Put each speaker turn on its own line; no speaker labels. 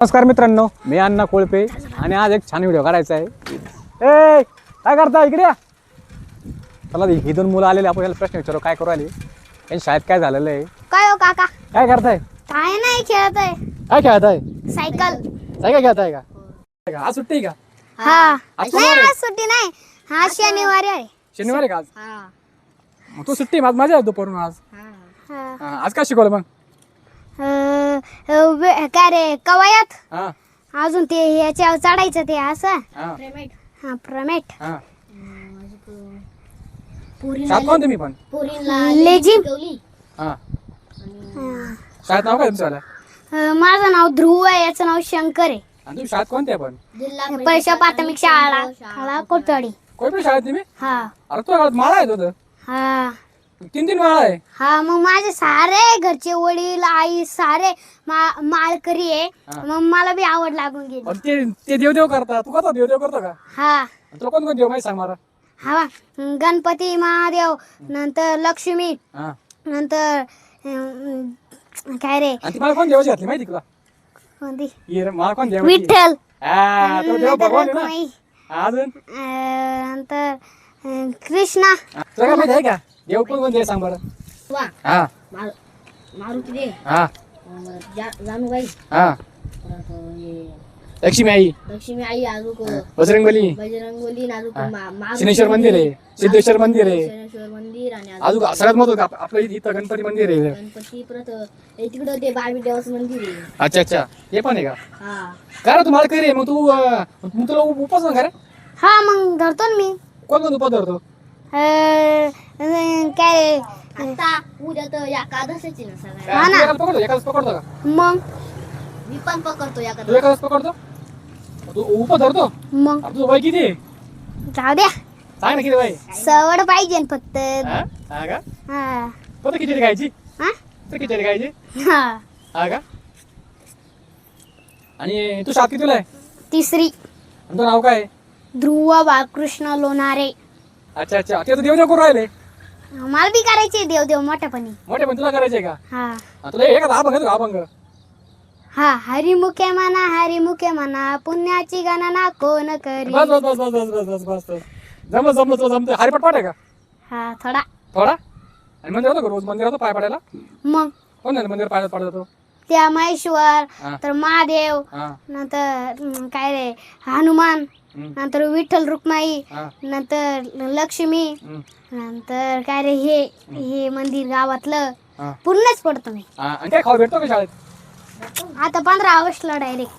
नमस्कार मित्रांनो, मी अण्णा कोळपे आणि आज एक छान व्हिडिओ काढायचा आहे. ए काय करता इकडे या. चला ही दोन मुलं आलेले, आपण याला प्रश्न विचारू काय करू आले, यांच्या शाळेत काय झालेलं आहे.
काय हो काका?
काय करताय?
काय नाही खेळत आहे.
काय खेळताय?
सायकल.
सायकल खेळताय का? आज सुट्टी आहे का?
हा
आज
नाही,
सोमवार आहे?
आज सुट्टी नाही. हा शनिवारी आहे.
शनिवार आहे का आज?
हा
मग तू सुट्टी माझ मजा आहे दुपारून आज.
हा.
आज काय शिकवलं मग?
काय रे कवायत,
हा
अजून ते ह्याच्यावर चढायचं ते असं.
हा
हा प्रमेट.
हा शाळेत कोण तुम्ही पण?
लेझिम.
हा शाळेत नाव काय तुमचं?
माझं नाव ध्रुव आहे, याचं नाव शंकर आहे.
आणि तुम्ही शाळेत कोणते पण?
पैशा प्राथमिक शाळा कोटवाडी.
कोणत्या शाळेत तुम्ही?
हा
अरे तुझ्या गावात माळा आहे तुझं,
हा
3 माळा आहे.
हा. मग माझे सारे घरचे वडील आई सारे माळकरी आहे.
हा.
मग मला बी आवड लागून गेली.
आणि ते देवदेव करता, तू कसा देवदेव करतो का?
हा
तुला कोण कोण देव माहिती सांग मला.
हा. गणपती महादेव, नंतर लक्ष्मी,
हा
नंतर काय रे
आणि ती मला कोण देवाची घातली माहिती तुला?
कोणती?
ही रे, मला कोण देव?
विठ्ठल.
हा तो देव
नंतर
भगवान आहे ना.
रखुमाई.
अजून
नंतर कृष्णा.
तुला काय माहिती आहे का देव कोण कोण देव सांग बरं. हा
मारुती दे,
हा
जानुबाई,
हा लक्ष्मी आई,
लक्ष्मी आई, अजून
बजरंगबली,
बजरंगबली,
शनेश्वर मंदिर आहे, सिद्धेश्वर मंदिर आहे,
शनेश्वर मंदिर आणि
अजून सगळ्यात महत्वाचं आपलं इथं गणपती मंदिर आहे.
गणपती परत तिकडं ते बाबी देवाचं मंदिर आहे.
अच्छा अच्छा, हे पण आहे का?
हा
का रे, तू मला करे मग तू तुला उपास ना का रे?
हा मग धरतो ना मी.
कोण कोण उपास धरतो?
काय रे
आता उद्या तर एकादशीची ना सगळ्या.
हा ना.
तू एकादश पकडतो का?
मग
मी पण पकडतो
तू
एकादशी.
एकादश पकडतो, तू उपास धरतो.
मग
तुझं वय किती आहे?
जाऊ द्या,
सांग ना किती वय?
सवड पाहिजे ना फक्त.
हा हा का?
हा
फक्त खिचडी खायची?
हा
फक्त खिचडी खायची?
हा.
हा का? आणि तू शाळेत कितीला आहे?
तिसरी.
आणि तुझं नाव काय आहे?
ध्रुव बाळकृष्ण लोणारे.
अच्छा अच्छा, ते देवदेव करून राहिले.
मला बी करायचे देवदेव मोठ्यापणी.
मोठे पण तुला करायचे का?
हा
हा, तुला एखादा अभंग येतो का? अभंग?
हा. हरिमुखे म्हणा पुण्याची गणना कोण करी.
बस बस बस बस बस बस बस बस बस. जमलं तुला जमतं. हरिपाठ पाठ आहे का
हा थोडा.
थोडा? आणि मंदिर होतो का रोज? मंदिर होतो पाय पडायला?
मग
कोण नाही मंदिर पाय पडत जातो?
त्या महेश्वर,
हा.
तर महादेव,
हा
नंतर काय रे हनुमान,
हम्म.
नंतर विठ्ठल रुक्माई,
हा
नंतर लक्ष्मी,
हम्म.
नंतर काय रे हे मंदिर गावातलं
हा.
पूर्णच पडतो मी.
आणि काय खाऊ भेटतो का शाळेत?
आता 15 ऑगस्टला डायरेक्ट.